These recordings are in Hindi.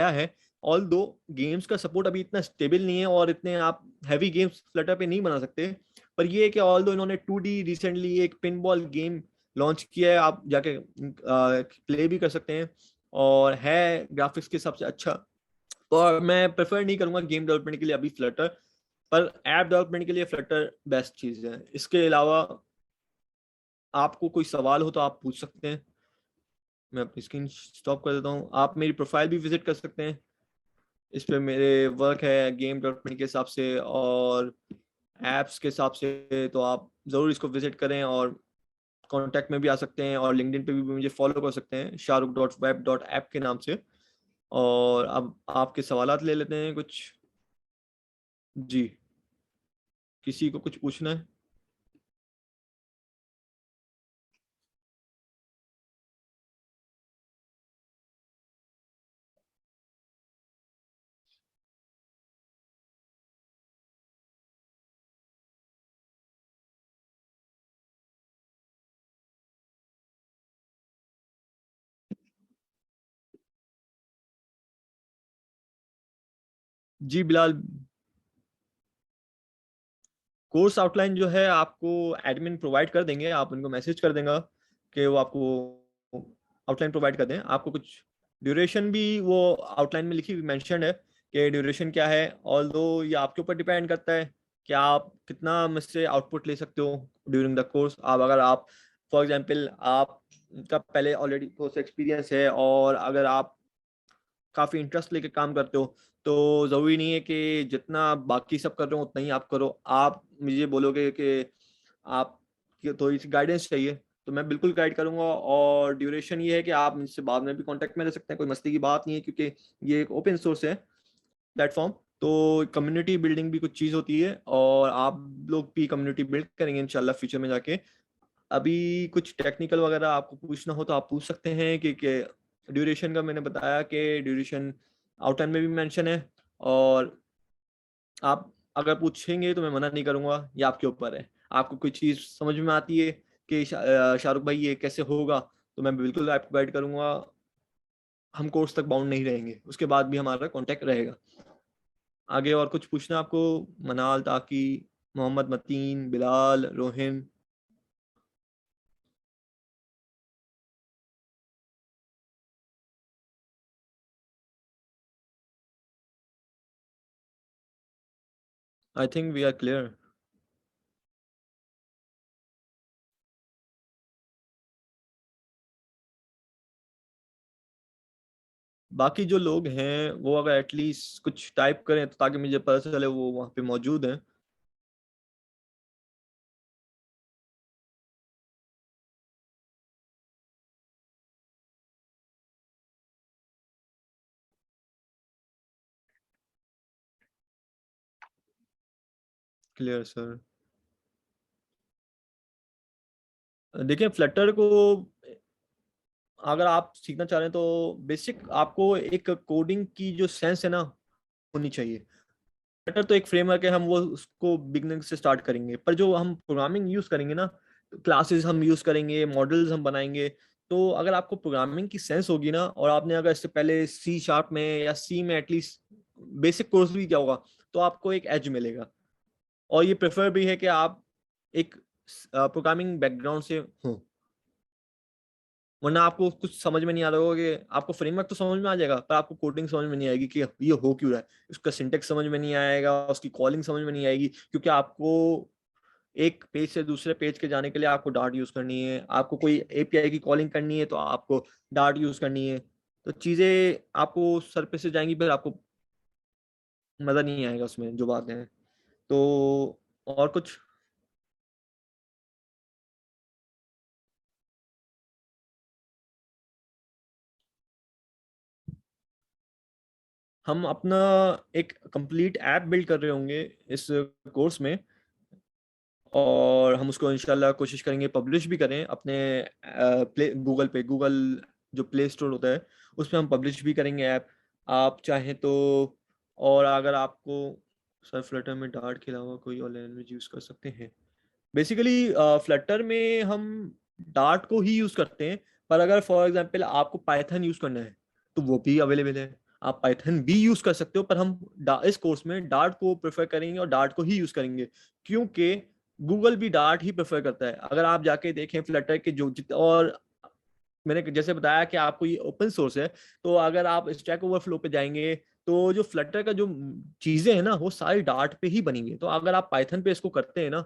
आया है। ऑल दो गेम्स का सपोर्ट अभी इतना स्टेबल नहीं है और इतने आप हैवी गेम्स फ्लटर पे नहीं बना सकते, पर ये है कि ऑल दो इन्होंने 2D रिसेंटली एक पिन बॉल गेम लॉन्च किया है, आप जाके प्ले भी कर सकते हैं और है ग्राफिक्स के हिसाब से अच्छा। और मैं प्रेफर नहीं करूंगा गेम डेवलपमेंट के लिए अभी फ्लटर, पर ऐप डेवलपमेंट के लिए फ्लटर बेस्ट चीज है। इसके अलावा आपको कोई सवाल हो तो आप पूछ सकते हैं। मैं अपनी स्क्रीन स्टॉप कर देता हूँ, आप मेरी प्रोफाइल भी विजिट कर सकते हैं। इस पे मेरे वर्क है गेम डेवलपमेंट के हिसाब से और एप्स के हिसाब से, तो आप ज़रूर इसको विजिट करें और कांटेक्ट में भी आ सकते हैं और लिंक्डइन पे भी मुझे फॉलो कर सकते हैं shahrukh.web.app के नाम से। और अब आपके सवालात ले लेते हैं कुछ। जी, किसी को कुछ पूछना है? जी बिलाल, कोर्स आउटलाइन जो है आपको एडमिन प्रोवाइड कर देंगे, आप उनको मैसेज कर देंगे कि वो आपको आउटलाइन प्रोवाइड कर दें। आपको कुछ ड्यूरेशन भी वो आउटलाइन में लिखी हुई मेंशन है कि ड्यूरेशन क्या है। ऑल दो ये आपके ऊपर डिपेंड करता है कि आप कितना मुझसे आउटपुट ले सकते हो ड्यूरिंग द कोर्स। आप अगर आप फॉर एग्जांपल आप का पहले ऑलरेडी कोर्स एक्सपीरियंस है और अगर आप काफी इंटरेस्ट लेके काम करते हो, तो जरूरी नहीं है कि जितना बाकी सब कर रहे हो उतना ही आप करो। आप मुझे बोलोगे कि आप थोड़ी सी गाइडेंस चाहिए, तो मैं बिल्कुल गाइड करूंगा। और ड्यूरेशन ये है कि आप मुझसे बाद में भी कांटेक्ट में रह सकते हैं, कोई मस्ती की बात नहीं है, क्योंकि ये एक ओपन सोर्स है प्लेटफॉर्म। तो कम्युनिटी बिल्डिंग भी कुछ चीज़ होती है और आप लोग भी कम्युनिटी बिल्ड करेंगे इंशाल्लाह फ्यूचर में जाके। अभी कुछ टेक्निकल वगैरह आपको पूछना हो तो आप पूछ सकते हैं कि ड्यूरेशन का मैंने बताया कि ड्यूरेशन आउटलाइन में भी मेंशन है। और आप अगर पूछेंगे तो मैं मना नहीं करूंगा, ये आपके ऊपर है। आपको कोई चीज़ समझ में आती है कि शाहरुख भाई ये कैसे होगा, तो मैं बिल्कुल आपको गाइड करूंगा। हम कोर्स तक बाउंड नहीं रहेंगे, उसके बाद भी हमारा कांटेक्ट रहेगा। आगे और कुछ पूछना है आपको? Manal, Taqi, Mohammad Matin, Bilal, Rohin. I think we are clear. बाकी जो लोग हैं वो अगर एटलीस्ट कुछ टाइप करें तो ताकि मुझे पता चले वो वहाँ पे मौजूद हैं। Clear sir. देखिए फ्लटर को अगर आप सीखना चाह रहे हैं तो बेसिक आपको एक कोडिंग की जो सेंस है ना होनी चाहिए। फ्लटर तो एक फ्रेमवर्क है, हम वो उसको बिगनिंग से स्टार्ट करेंगे, पर जो हम प्रोग्रामिंग यूज करेंगे ना, क्लासेस हम यूज करेंगे, मॉडल्स हम बनाएंगे। तो अगर आपको प्रोग्रामिंग की सेंस होगी ना, और आपने अगर इससे पहले C# में या सी में एटलीस्ट बेसिक कोर्स भी किया होगा, तो आपको एक एज मिलेगा। और ये प्रेफर भी है कि आप एक प्रोग्रामिंग बैकग्राउंड से हो, वरना आपको कुछ समझ में नहीं आ रहा होगा कि आपको फ्रेमवर्क तो समझ में आ जाएगा पर आपको कोडिंग समझ में नहीं आएगी कि ये हो क्यों रहा है। उसका सिंटेक्स समझ में नहीं आएगा, उसकी कॉलिंग समझ में नहीं आएगी, क्योंकि आपको एक पेज से दूसरे पेज के जाने के लिए आपको डार्ट यूज करनी है, आपको कोई API की कॉलिंग करनी है तो आपको डार्ट यूज करनी है। तो चीजें आपको सर पे से जाएंगी, फिर आपको मजा नहीं आएगा उसमें जो बातें हैं। तो और कुछ? हम अपना एक कंप्लीट ऐप बिल्ड कर रहे होंगे इस कोर्स में, और हम उसको इंशाल्लाह कोशिश करेंगे पब्लिश भी करें अपने प्ले गूगल पे, गूगल जो प्ले स्टोर होता है उसमें हम पब्लिश भी करेंगे ऐप, आप चाहें तो। और अगर आपको सर फ्लटर में डार्ट के अलावा कोई और लैंग्वेज यूज़ कर सकते हैं? बेसिकली फ्लटर में हम डार्ट को ही यूज़ करते हैं, पर अगर फॉर एग्जांपल आपको पाइथन यूज़ करना है तो वो भी अवेलेबल है। आप पाइथन भी यूज कर सकते हो, पर हम इस कोर्स में डार्ट को प्रेफर करेंगे और डार्ट को ही यूज करेंगे, क्योंकि गूगल भी डार्ट ही प्रेफर करता है। अगर आप जाके देखें फ्लटर के जो और मैंने जैसे बताया कि आपको ये ओपन सोर्स है, तो अगर आप स्टैक ओवरफ्लो पे जाएंगे तो जो फ्लटर का जो चीजें हैं ना वो सारी डार्ट पे ही बनी हुई है। तो अगर आप पाइथन पे इसको करते हैं ना,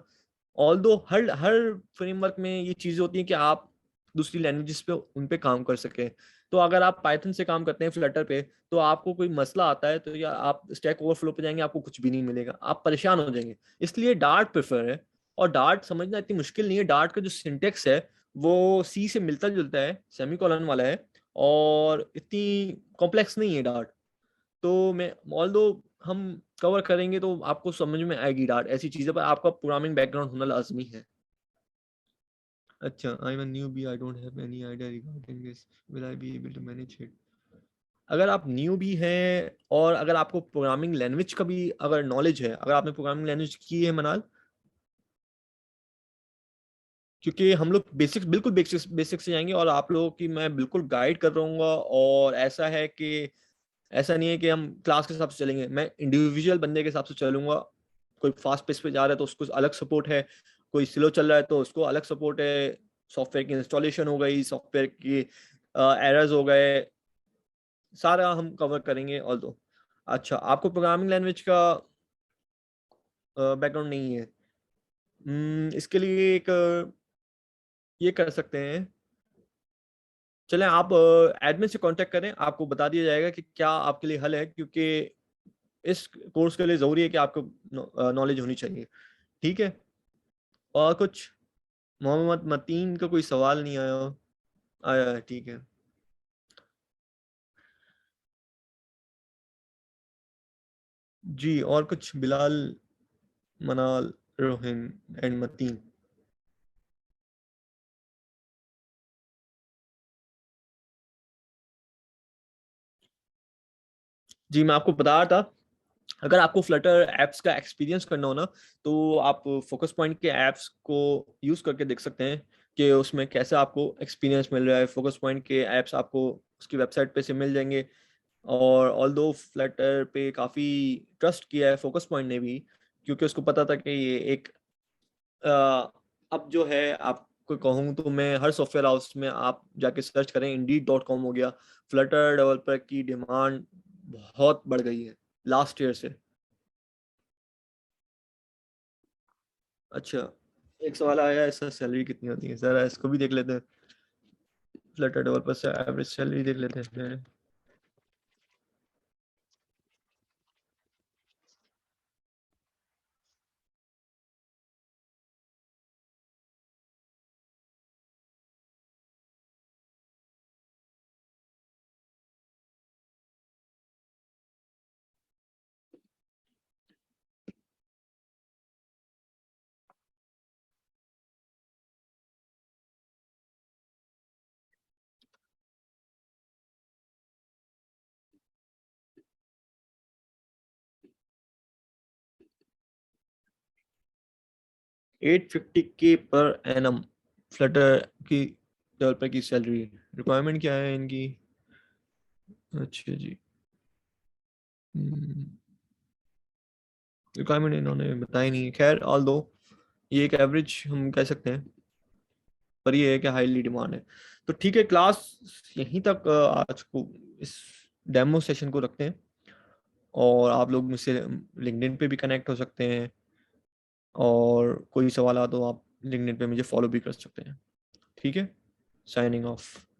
ऑल दो हर हर फ्रेमवर्क में ये चीजें होती हैं कि आप दूसरी लैंग्वेजेस पे उन पे काम कर सकें। तो अगर आप पाइथन से काम करते हैं फ्लटर पे, तो आपको कोई मसला आता है तो या आप स्टैक ओवरफ्लो पे जाएंगे, आपको कुछ भी नहीं मिलेगा, आप परेशान हो जाएंगे। इसलिए डार्ट प्रेफर है। और डार्ट समझना इतनी मुश्किल नहीं है। डार्ट का जो सिंटेक्स है वो सी से मिलता जुलता है, सेमीकोलन वाला है, और इतनी कॉम्प्लेक्स नहीं है डार्ट। तो मैं ऑल दो हम कवर करेंगे तो आपको समझ में आएगी डार्ट ऐसी चीजें, पर आपका प्रोग्रामिंग बैकग्राउंड होना लाजमी है। अच्छा, I am newbie, I don't have any idea regarding this, will I be able to manage it? अगर आप न्यू भी हैं और अगर आपको प्रोग्रामिंग लैंग्वेज का भी अगर नॉलेज है, अगर आपने प्रोग्रामिंग लैंग्वेज की है मनाल, क्योंकि हम लोग बेसिक्स बिल्कुल बेसिक्स बेसिक से जाएंगे और आप लोगों की मैं बिल्कुल गाइड कर रहूंगा। और ऐसा है कि ऐसा नहीं है कि हम क्लास के हिसाब से चलेंगे, मैं इंडिविजुअल बंदे के हिसाब से चलूंगा। कोई फास्ट पेस पे जा रहा है तो उसको अलग सपोर्ट है, कोई स्लो चल रहा है तो उसको अलग सपोर्ट है। सॉफ्टवेयर की इंस्टॉलेशन हो गई, सॉफ्टवेयर की एरर्स हो गए, सारा हम कवर करेंगे। ऑल दो अच्छा, आपको प्रोग्रामिंग लैंग्वेज का बैकग्राउंड नहीं है, इसके लिए एक ये कर सकते हैं। चलें, आप एडमिन से कांटेक्ट करें, आपको बता दिया जाएगा कि क्या आपके लिए हल है, क्योंकि इस कोर्स के लिए ज़रूरी है कि आपको नॉलेज होनी चाहिए। ठीक है। और कुछ? मोहम्मद मतीन का कोई सवाल नहीं आया? आया है, ठीक है। जी, और कुछ? बिलाल, मनाल, रोहिन एंड मतीन। जी, मैं आपको बता रहा था, अगर आपको फ्लटर एप्स का एक्सपीरियंस करना हो ना, तो आप फोकस पॉइंट के एप्स को यूज़ करके देख सकते हैं कि उसमें कैसे आपको एक्सपीरियंस मिल रहा है। फोकस पॉइंट के एप्स आपको उसकी वेबसाइट पे से मिल जाएंगे। और ऑल दो फ्लटर पे काफ़ी ट्रस्ट किया है फोकस पॉइंट ने भी, क्योंकि उसको पता था कि ये एक अ, अब जो है आपको कहूँ तो मैं हर सॉफ्टवेयर हाउस में आप जाके सर्च करें, Indeed.com हो गया, फ्लटर डेवलपर की डिमांड बहुत बढ़ गई है लास्ट ईयर से। अच्छा, एक सवाल आया है, इसका सैलरी कितनी होती है, जरा इसको भी देख लेते हैं। फ्लटर डेवलपर से एवरेज सैलरी देख लेते हैं। 850K पर एनम फ्लटर की डेवलपर की सैलरी। रिक्वायरमेंट क्या है इनकी? अच्छा जी, रिक्वायरमेंट इन्होंने बताई नहीं है। खैर, ऑल दो ये एक एवरेज हम कह सकते हैं, पर ये है कि हाईली डिमांड है। तो ठीक है, क्लास यहीं तक आज को इस डेमो सेशन को रखते हैं। और आप लोग मुझसे लिंक्डइन पे भी कनेक्ट हो सकते हैं, और कोई सवाल आ तो आप लिंक्डइन पे मुझे फॉलो भी कर सकते हैं। ठीक है, साइनिंग ऑफ।